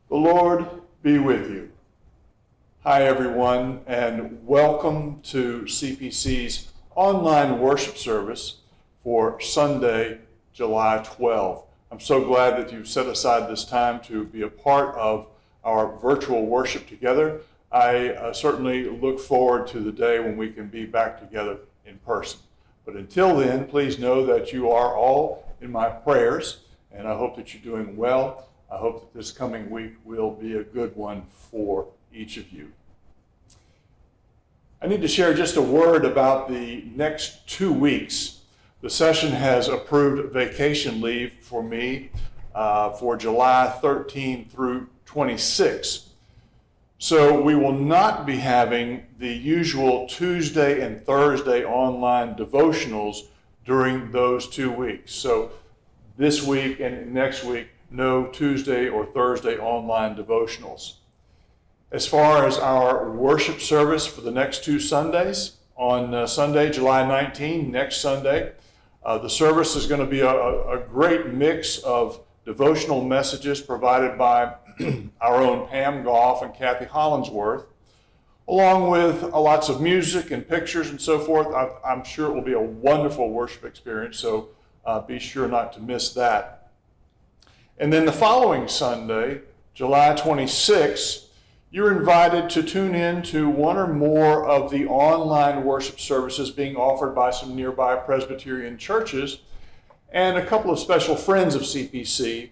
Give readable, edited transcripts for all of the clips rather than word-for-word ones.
The Lord be with you. Hi, everyone, and welcome to CPC's online worship service for Sunday, July 12th. I'm so glad that you've set aside this time to be a part of our virtual worship together. I certainly look forward to the day when we can be back together in person. But until then, please know that you are all in my prayers, and I hope that you're doing well. I hope that this coming week will be a good one for each of you. I need to share just a word about the next 2 weeks. The session has approved vacation leave for me for July 13 through 26. So we will not be having the usual Tuesday and Thursday online devotionals during those 2 weeks. So this week and next week, no Tuesday or Thursday online devotionals. As far as our worship service for the next 2 Sundays, on Sunday, July 19, next Sunday, the service is going to be a great mix of devotional messages provided by our own Pam Goff and Kathy Hollingsworth, along with lots of music and pictures and so forth. I'm sure it will be a wonderful worship experience, so be sure not to miss that. And then the following Sunday, July 26, you're invited to tune in to one or more of the online worship services being offered by some nearby Presbyterian churches and a couple of special friends of CPC,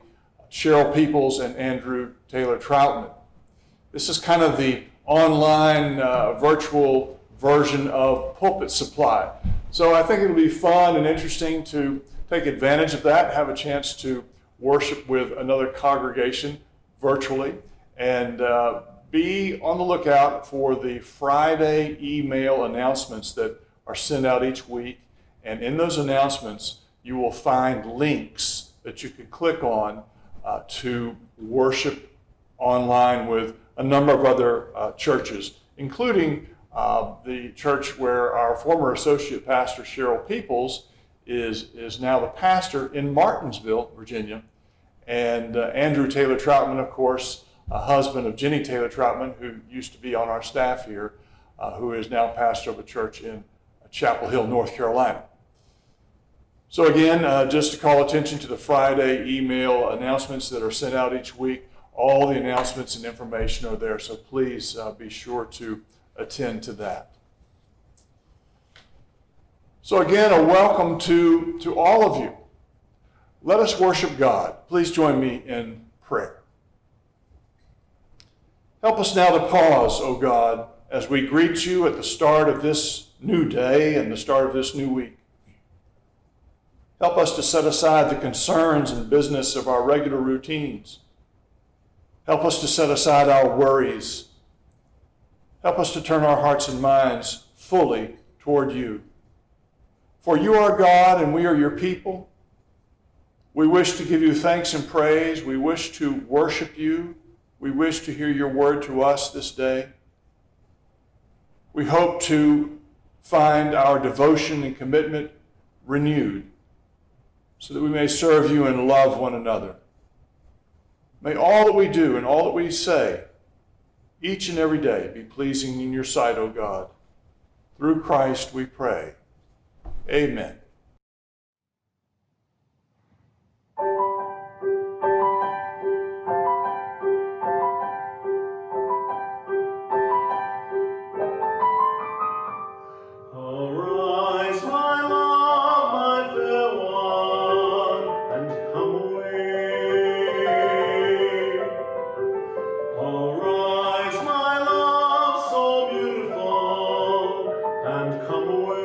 Cheryl Peoples and Andrew Taylor Troutman. This is kind of the online virtual version of Pulpit Supply. So I think it'll be fun and interesting to take advantage of that, have a chance to worship with another congregation virtually, and be on the lookout for the Friday email announcements that are sent out each week. And in those announcements, you will find links that you can click on to worship online with a number of other churches, including the church where our former associate pastor, Cheryl Peoples, is now the pastor in Martinsville, Virginia. And Andrew Taylor Troutman, of course, a husband of Jenny Taylor Troutman, who used to be on our staff here, who is now pastor of a church in Chapel Hill, North Carolina. So again, just to call attention to the Friday email announcements that are sent out each week. All the announcements and information are there, so please be sure to attend to that. So again, a welcome to all of you. Let us worship God. Please join me in prayer. Help us now to pause, O God, as we greet you at the start of this new day and the start of this new week. Help us to set aside the concerns and business of our regular routines. Help us to set aside our worries. Help us to turn our hearts and minds fully toward you. For you are God and we are your people. We wish to give you thanks and praise. We wish to worship you. We wish to hear your word to us this day. We hope to find our devotion and commitment renewed so that we may serve you and love one another. May all that we do and all that we say each and every day be pleasing in your sight, O God. Through Christ we pray. Amen. And come away.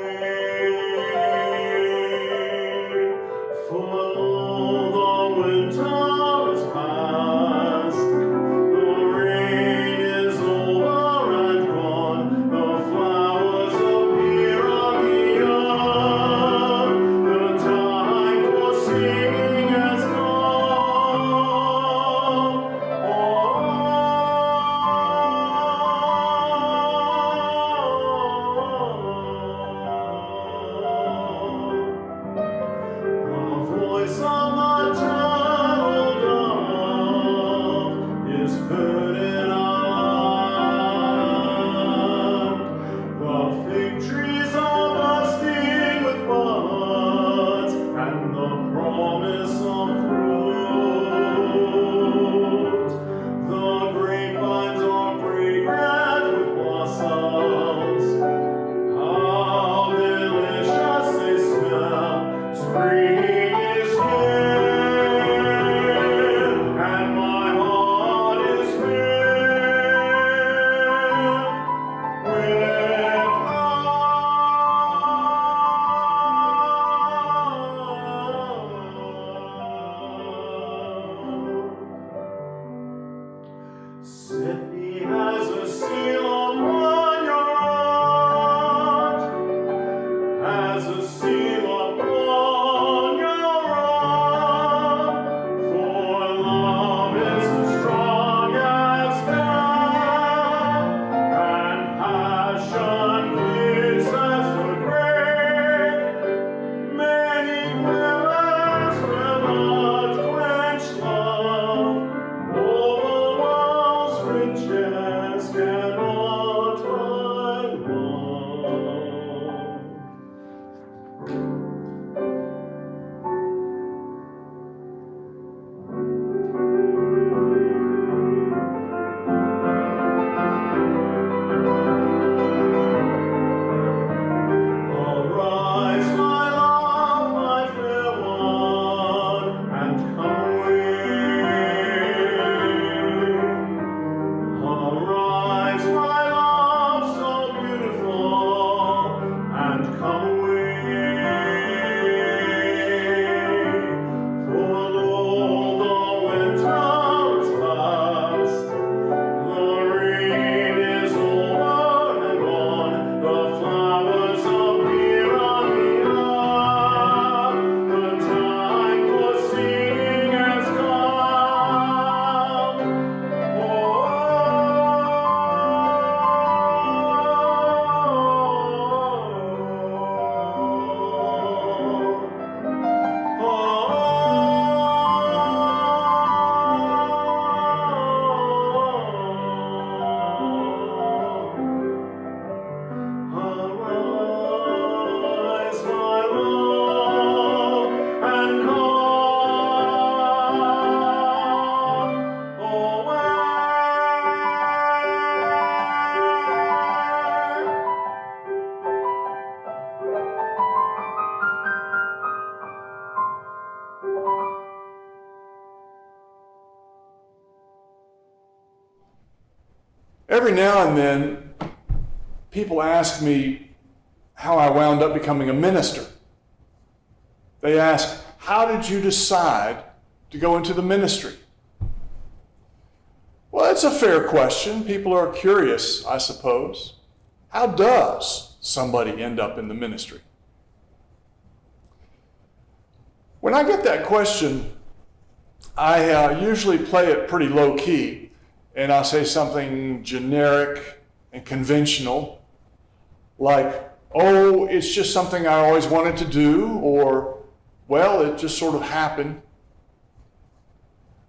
Every now and then, people ask me how I wound up becoming a minister. They ask, how did you decide to go into the ministry? Well, it's a fair question. People are curious, I suppose. How does somebody end up in the ministry? When I get that question, I usually play it pretty low key, and I'll say something generic and conventional, like, oh, it's just something I always wanted to do, or, well, it just sort of happened.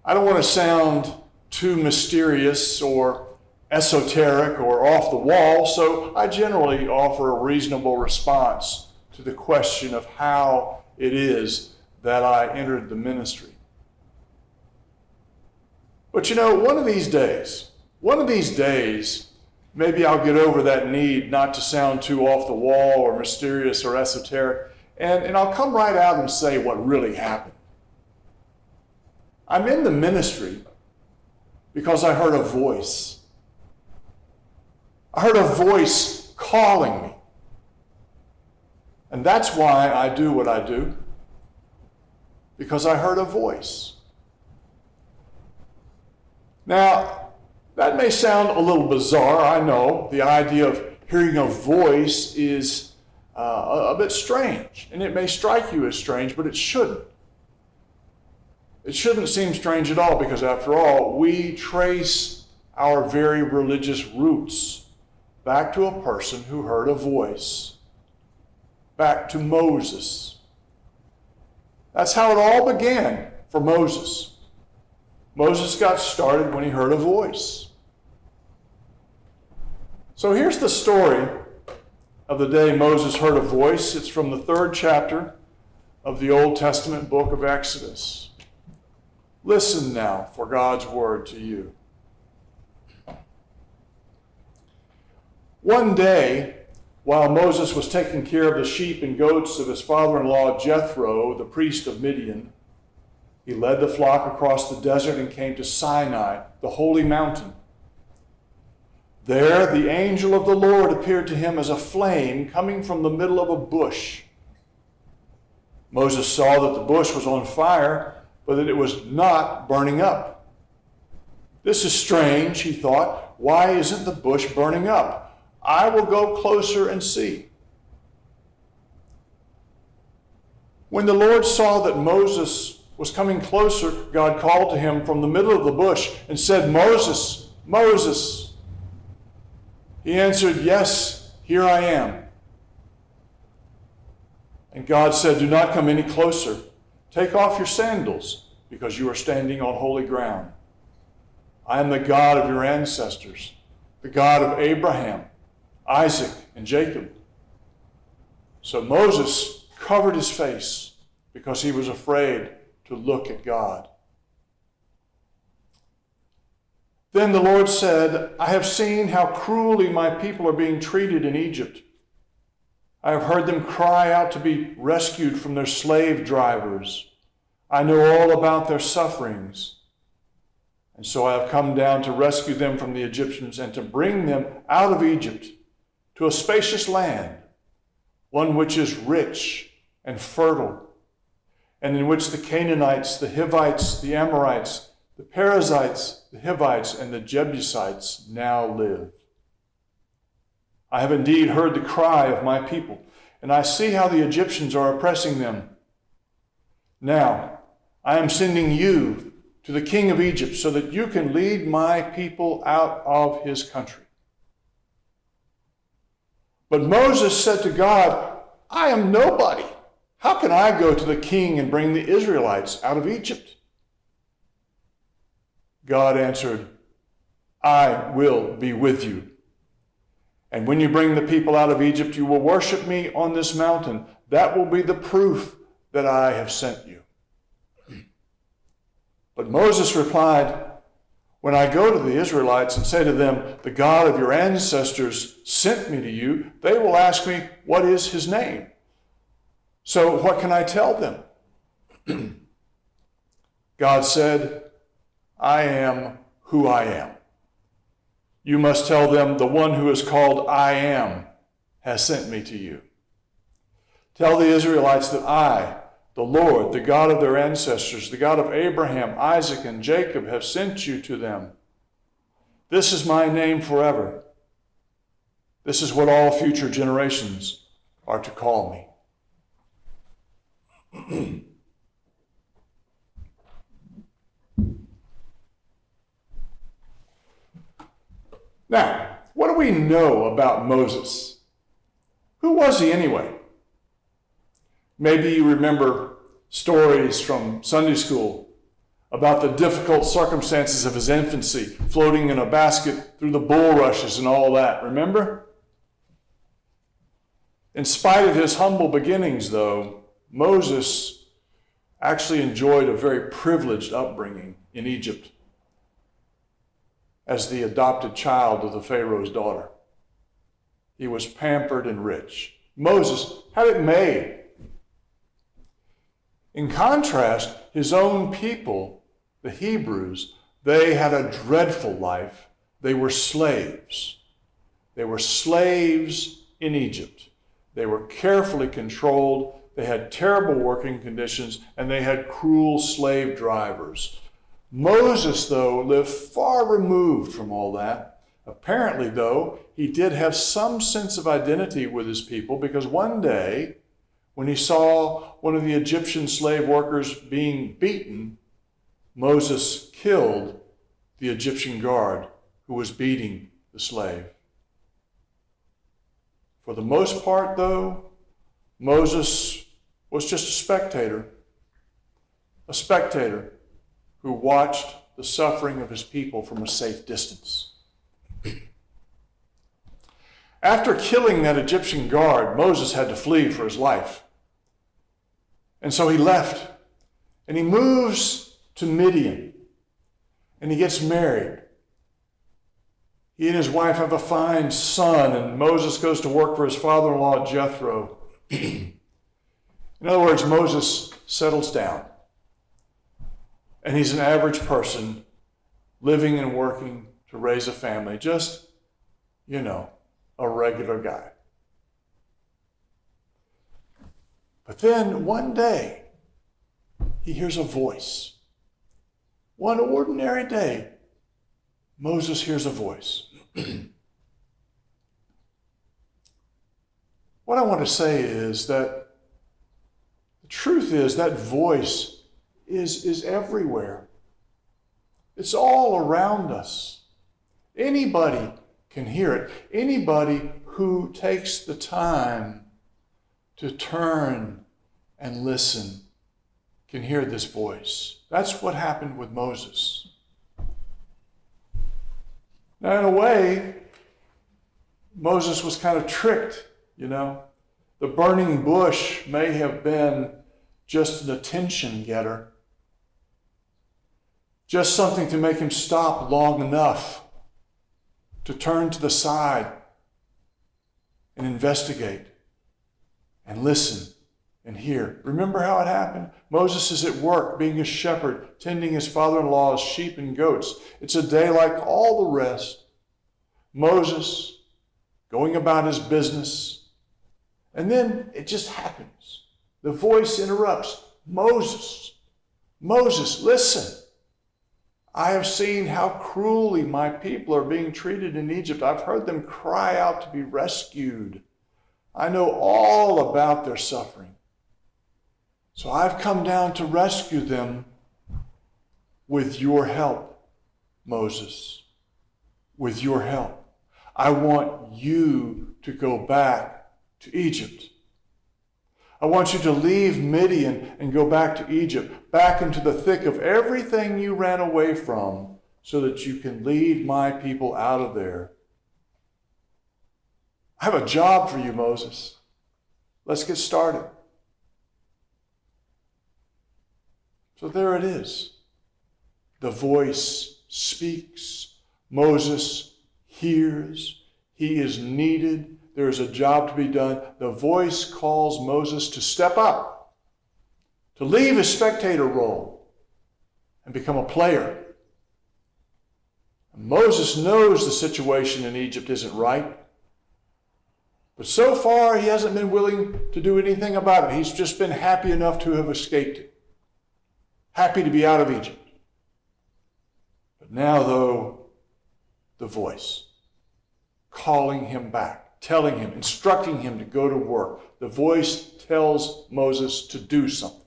I don't want to sound too mysterious or esoteric or off the wall, so I generally offer a reasonable response to the question of how it is that I entered the ministry. But you know, one of these days, maybe I'll get over that need not to sound too off the wall or mysterious or esoteric, and I'll come right out and say what really happened. I'm in the ministry because I heard a voice. I heard a voice calling me. And that's why I do what I do, because I heard a voice. Now, that may sound a little bizarre, I know. The idea of hearing a voice is a bit strange, and it may strike you as strange, but it shouldn't. It shouldn't seem strange at all, because after all, we trace our very religious roots back to a person who heard a voice, back to Moses. That's how it all began for Moses. Moses got started when he heard a voice. So here's the story of the day Moses heard a voice. It's from the 3rd chapter of the Old Testament book of Exodus. Listen now for God's word to you. One day, while Moses was taking care of the sheep and goats of his father-in-law Jethro, the priest of Midian, he led the flock across the desert and came to Sinai, the holy mountain. There, the angel of the Lord appeared to him as a flame coming from the middle of a bush. Moses saw that the bush was on fire, but that it was not burning up. This is strange, he thought. Why isn't the bush burning up? I will go closer and see. When the Lord saw that Moses was coming closer, God called to him from the middle of the bush and said, "Moses, Moses." He answered, "Yes, here I am." And God said, "Do not come any closer. Take off your sandals, because you are standing on holy ground. I am the God of your ancestors, the God of Abraham, Isaac, and Jacob." So Moses covered his face because he was afraid to look at God. Then the Lord said, "I have seen how cruelly my people are being treated in Egypt. I have heard them cry out to be rescued from their slave drivers. I know all about their sufferings. And so I have come down to rescue them from the Egyptians and to bring them out of Egypt to a spacious land, one which is rich and fertile, and in which the Canaanites, the Hivites, the Amorites, the Perizzites, the Hivites, and the Jebusites now live. I have indeed heard the cry of my people, and I see how the Egyptians are oppressing them. Now, I am sending you to the king of Egypt so that you can lead my people out of his country." But Moses said to God, "I am nobody. How can I go to the king and bring the Israelites out of Egypt?" God answered, "I will be with you. And when you bring the people out of Egypt, you will worship me on this mountain. That will be the proof that I have sent you." But Moses replied, "When I go to the Israelites and say to them, 'The God of your ancestors sent me to you,' they will ask me, 'What is his name?' So what can I tell them?" God said, "I am who I am." You must tell them, the one who is called I Am has sent me to you. Tell the Israelites that I, the Lord, the God of their ancestors, the God of Abraham, Isaac, and Jacob, have sent you to them. This is my name forever. This is what all future generations are to call me. Now, what do we know about Moses? Who was he anyway? Maybe you remember stories from Sunday school about the difficult circumstances of his infancy, floating in a basket through the bulrushes and all that. Remember? In spite of his humble beginnings, though, Moses actually enjoyed a very privileged upbringing in Egypt as the adopted child of the Pharaoh's daughter. He was pampered and rich. Moses had it made. In contrast, his own people, the Hebrews, they had a dreadful life. They were slaves. They were slaves in Egypt. They were carefully controlled. They had terrible working conditions, and they had cruel slave drivers. Moses, though, lived far removed from all that. Apparently, though, he did have some sense of identity with his people, because one day, when he saw one of the Egyptian slave workers being beaten, Moses killed the Egyptian guard who was beating the slave. For the most part, though, Moses was just a spectator who watched the suffering of his people from a safe distance. After killing that Egyptian guard, Moses had to flee for his life. And so he left, and he moves to Midian, and he gets married. He and his wife have a fine son, and Moses goes to work for his father-in-law, Jethro. In other words, Moses settles down, and he's an average person living and working to raise a family, just, a regular guy. But then one day, he hears a voice. One ordinary day, Moses hears a voice. What I want to say is that the truth is that voice is everywhere. It's all around us. Anybody can hear it. Anybody who takes the time to turn and listen can hear this voice. That's what happened with Moses. Now, in a way, Moses was kind of tricked, The burning bush may have been just an attention getter, just something to make him stop long enough to turn to the side and investigate and listen and hear. Remember how it happened? Moses is at work being a shepherd, tending his father-in-law's sheep and goats. It's a day like all the rest. Moses going about his business. And then it just happens. The voice interrupts. Moses, listen. I have seen how cruelly my people are being treated in Egypt. I've heard them cry out to be rescued. I know all about their suffering. So I've come down to rescue them with your help, Moses. With your help. I want you to go back to Egypt. I want you to leave Midian and go back to Egypt, back into the thick of everything you ran away from, so that you can lead my people out of there. I have a job for you, Moses. Let's get started. So there it is. The voice speaks. Moses hears. He is needed. There is a job to be done. The voice calls Moses to step up, to leave his spectator role and become a player. Moses knows the situation in Egypt isn't right. But so far, he hasn't been willing to do anything about it. He's just been happy enough to have escaped it. Happy to be out of Egypt. But now, though, the voice calling him back, telling him, instructing him to go to work. The voice tells Moses to do something.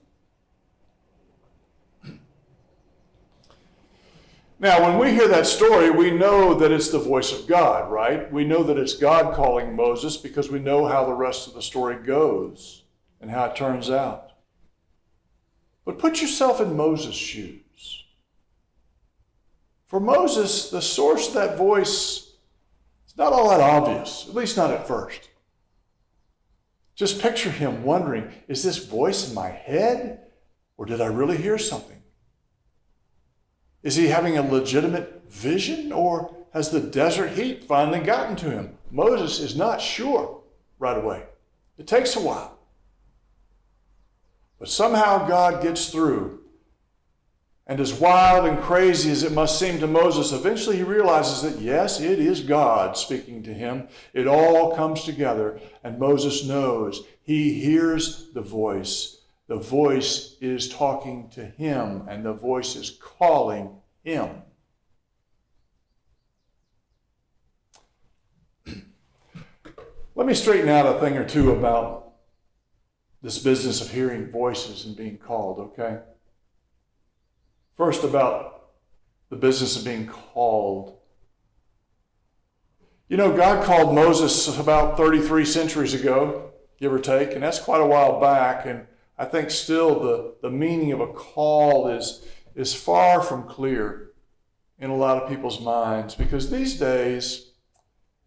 Now, when we hear that story, we know that it's the voice of God, right? We know that it's God calling Moses because we know how the rest of the story goes and how it turns out. But put yourself in Moses' shoes. For Moses, the source of that voice is not all that obvious, at least not at first. Just picture him wondering, is this voice in my head, or did I really hear something? Is he having a legitimate vision, or has the desert heat finally gotten to him? Moses is not sure right away. It takes a while. But somehow God gets through. And as wild and crazy as it must seem to Moses, eventually he realizes that yes, it is God speaking to him. It all comes together, and Moses knows. He hears the voice. The voice is talking to him, and the voice is calling him. Let me straighten out a thing or two about this business of hearing voices and being called, okay? First, about the business of being called. You know, God called Moses about 33 centuries ago, give or take, and that's quite a while back, and I think still the meaning of a call is far from clear in a lot of people's minds, because these days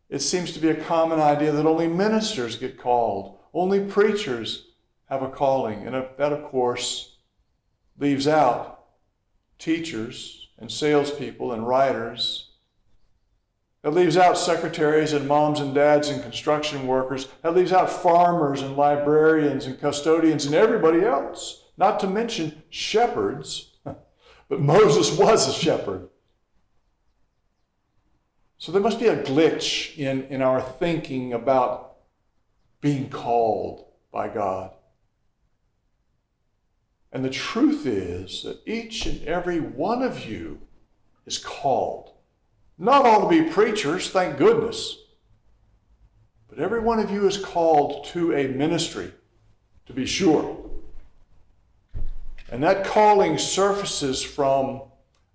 it seems to be a common idea that only ministers get called, only preachers have a calling, and that, of course, leaves out teachers and salespeople and writers. It leaves out secretaries and moms and dads and construction workers. It leaves out farmers and librarians and custodians and everybody else, not to mention shepherds. But Moses was a shepherd. So there must be a glitch in our thinking about being called by God. And the truth is that each and every one of you is called. Not all to be preachers, thank goodness. But every one of you is called to a ministry, to be sure. And that calling surfaces from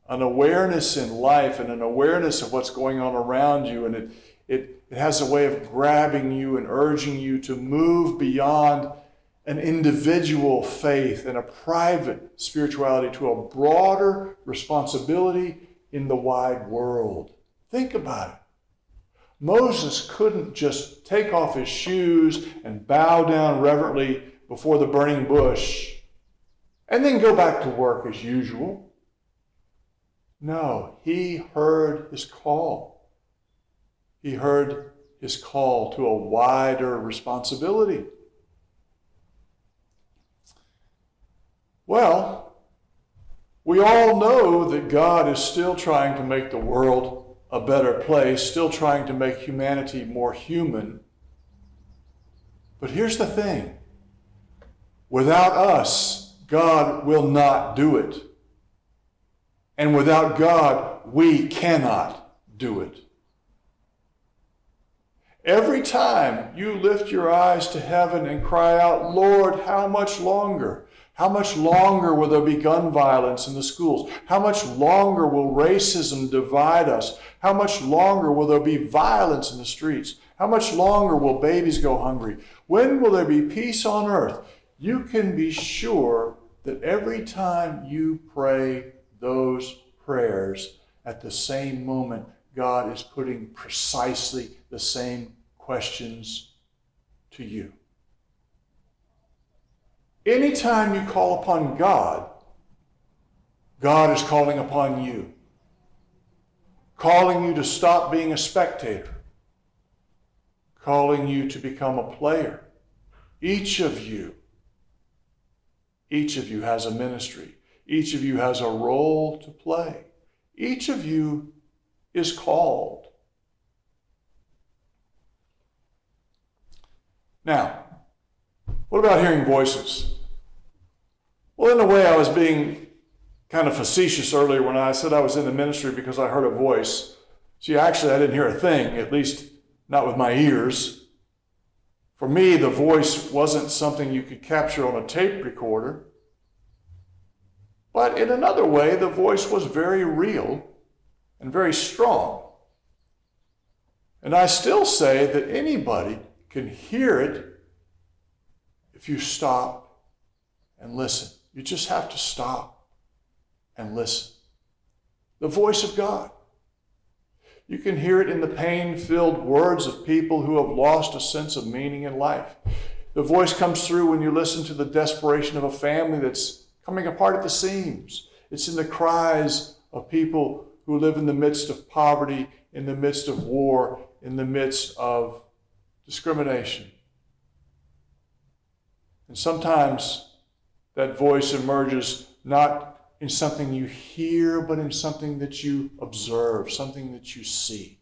an awareness in life and an awareness of what's going on around you. And it has a way of grabbing you and urging you to move beyond an individual faith and a private spirituality to a broader responsibility in the wide world. Think about it. Moses couldn't just take off his shoes and bow down reverently before the burning bush and then go back to work as usual. No, he heard his call. He heard his call to a wider responsibility. Well, we all know that God is still trying to make the world a better place, still trying to make humanity more human. But here's the thing. Without us, God will not do it. And without God, we cannot do it. Every time you lift your eyes to heaven and cry out, Lord, how much longer? How much longer will there be gun violence in the schools? How much longer will racism divide us? How much longer will there be violence in the streets? How much longer will babies go hungry? When will there be peace on earth? You can be sure that every time you pray those prayers, at the same moment, God is putting precisely the same questions to you. Anytime you call upon God, God is calling upon you, calling you to stop being a spectator, calling you to become a player. Each of you has a ministry. Each of you has a role to play. Each of you is called. Now, what about hearing voices? Well, in a way, I was being kind of facetious earlier when I said I was in the ministry because I heard a voice. See, actually, I didn't hear a thing, at least not with my ears. For me, the voice wasn't something you could capture on a tape recorder. But in another way, the voice was very real and very strong. And I still say that anybody can hear it if you stop and listen. You just have to stop and listen. The voice of God. You can hear it in the pain-filled words of people who have lost a sense of meaning in life. The voice comes through when you listen to the desperation of a family that's coming apart at the seams. It's in the cries of people who live in the midst of poverty, in the midst of war, in the midst of discrimination. And sometimes that voice emerges not in something you hear, but in something that you observe, something that you see.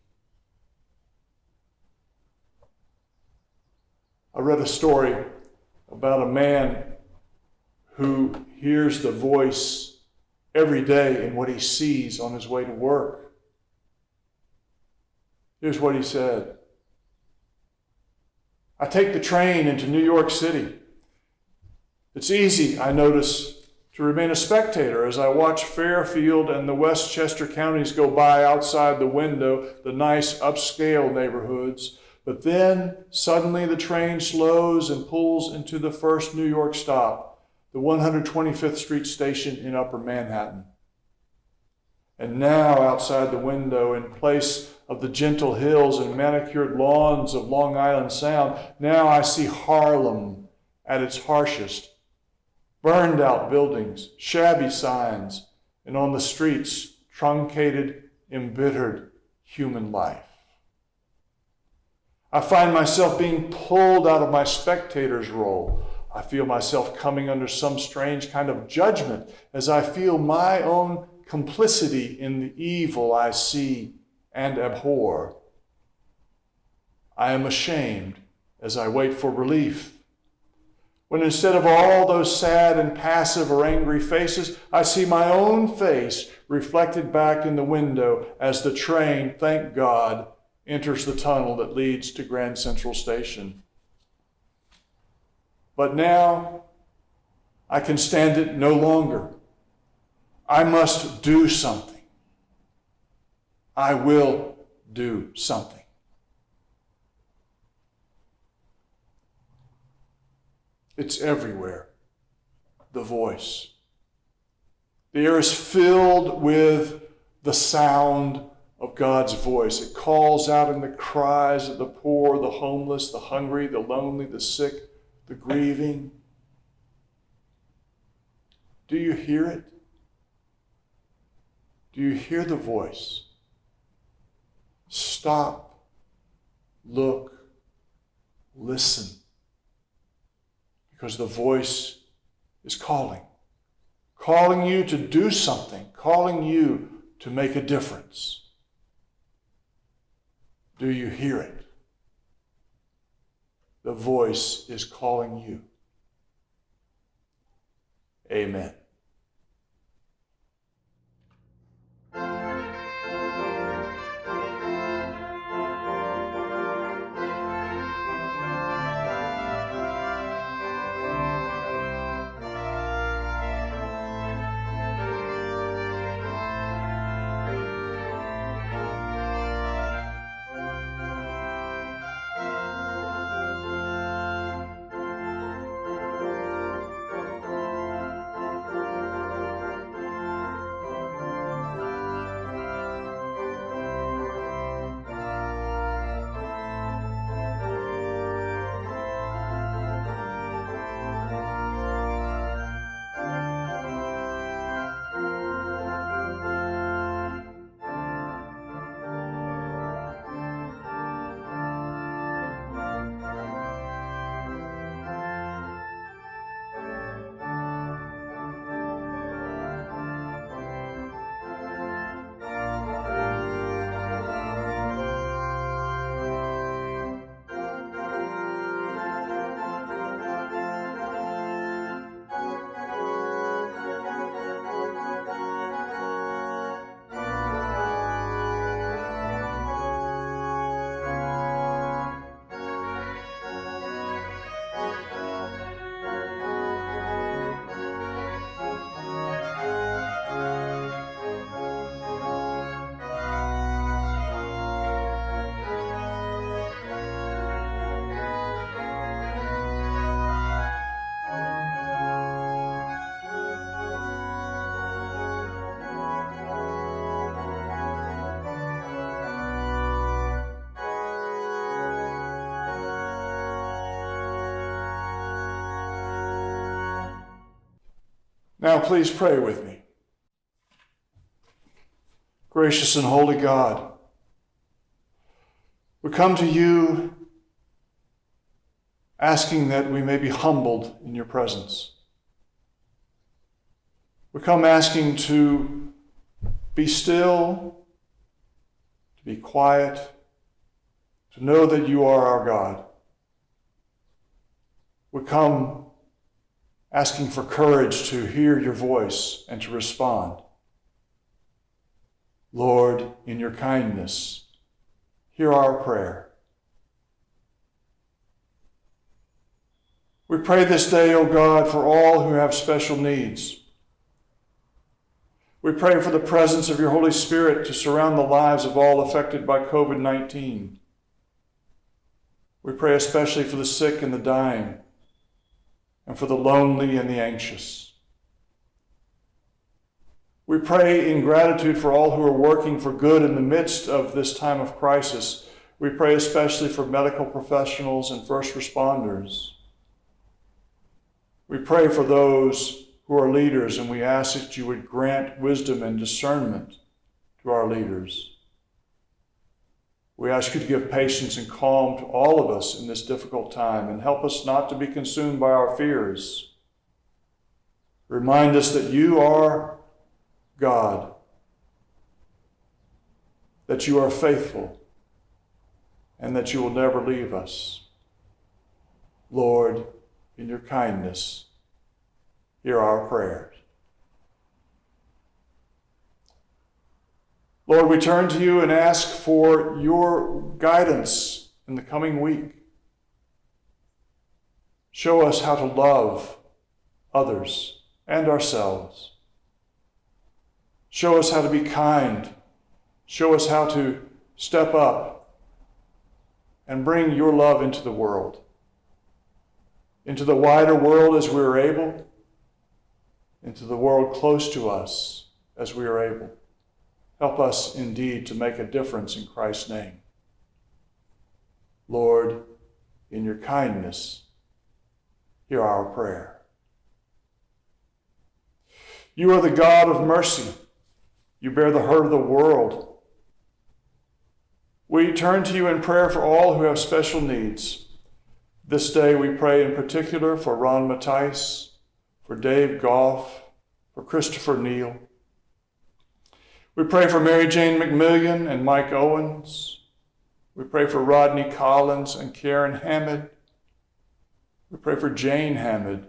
I read a story about a man who hears the voice every day in what he sees on his way to work. Here's what he said. I take the train into New York City. It's easy, I notice, to remain a spectator as I watch Fairfield and the Westchester counties go by outside the window, the nice upscale neighborhoods. But then suddenly the train slows and pulls into the first New York stop, the 125th Street station in Upper Manhattan. And now outside the window, in place of the gentle hills and manicured lawns of Long Island Sound, now I see Harlem at its harshest. Burned out buildings, shabby signs, and on the streets, truncated, embittered human life. I find myself being pulled out of my spectator's role. I feel myself coming under some strange kind of judgment as I feel my own complicity in the evil I see and abhor. I am ashamed as I wait for relief. When instead of all those sad and passive or angry faces, I see my own face reflected back in the window as the train, thank God, enters the tunnel that leads to Grand Central Station. But now I can stand it no longer. I must do something. I will do something. It's everywhere, the voice. The air is filled with the sound of God's voice. It calls out in the cries of the poor, the homeless, the hungry, the lonely, the sick, the grieving. Do you hear it? Do you hear the voice? Stop, look, listen. Because the voice is calling you to do something, calling you to make a difference. Do you hear it? The voice is calling you. Amen. Now please pray with me. Gracious and holy God, we come to you asking that we may be humbled in your presence. We come asking to be still, to be quiet, to know that you are our God. We come asking for courage to hear your voice and to respond. Lord, in your kindness, hear our prayer. We pray this day, O God, for all who have special needs. We pray for the presence of your Holy Spirit to surround the lives of all affected by COVID-19. We pray especially for the sick and the dying, and for the lonely and the anxious. We pray in gratitude for all who are working for good in the midst of this time of crisis. We pray especially for medical professionals and first responders. We pray for those who are leaders, and we ask that you would grant wisdom and discernment to our leaders. We ask you to give patience and calm to all of us in this difficult time and help us not to be consumed by our fears. Remind us that you are God, that you are faithful, and that you will never leave us. Lord, in your kindness, hear our prayers. Lord, we turn to you and ask for your guidance in the coming week. Show us how to love others and ourselves. Show us how to be kind. Show us how to step up and bring your love into the world, into the wider world as we are able, into the world close to us as we are able. Help us indeed to make a difference in Christ's name. Lord, in your kindness, hear our prayer. You are the God of mercy. You bear the hurt of the world. We turn to you in prayer for all who have special needs. This day we pray in particular for Ron Mattice, for Dave Goff, for Christopher Neal. We pray for Mary Jane McMillian and Mike Owens. We pray for Rodney Collins and Karen Hammond. We pray for Jane Hammond,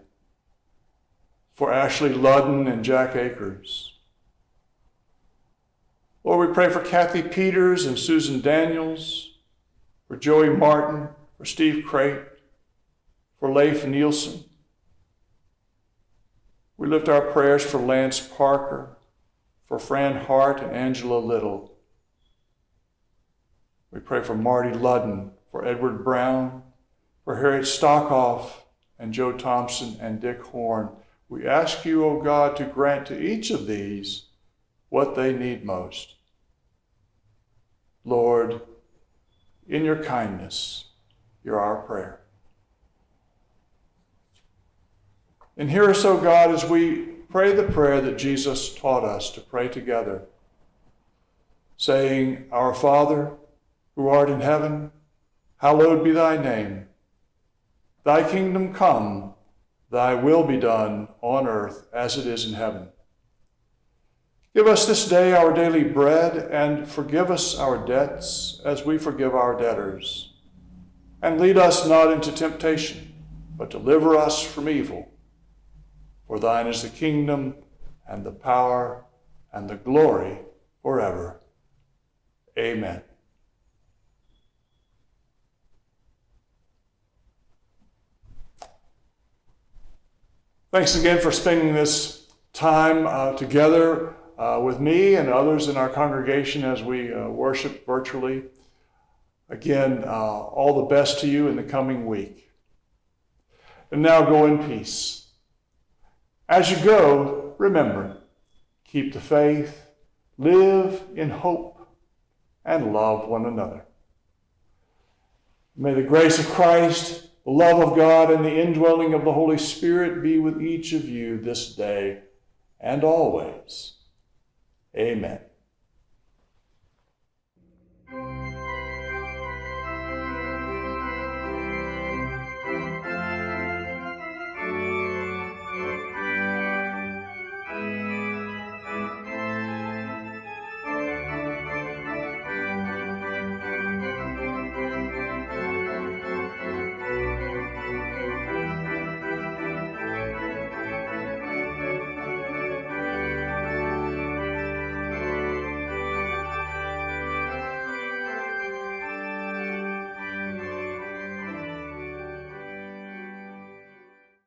for Ashley Ludden and Jack Akers. Lord, we pray for Kathy Peters and Susan Daniels, for Joey Martin, for Steve Crate, for Leif Nielsen. We lift our prayers for Lance Parker, for Fran Hart and Angela Little. We pray for Marty Ludden, for Edward Brown, for Harriet Stockhoff and Joe Thompson and Dick Horn. We ask you, O God, to grant to each of these what they need most. Lord, in your kindness, hear our prayer. And hear us, O God, as we pray the prayer that Jesus taught us to pray together, saying, Our Father, who art in heaven, hallowed be thy name. Thy kingdom come, thy will be done on earth as it is in heaven. Give us this day our daily bread, and forgive us our debts as we forgive our debtors. And lead us not into temptation, but deliver us from evil. For thine is the kingdom, and the power, and the glory forever. Amen. Thanks again for spending this time together with me and others in our congregation as we worship virtually. Again, all the best to you in the coming week. And now go in peace. As you go, remember, keep the faith, live in hope, and love one another. May the grace of Christ, the love of God, and the indwelling of the Holy Spirit be with each of you this day and always. Amen.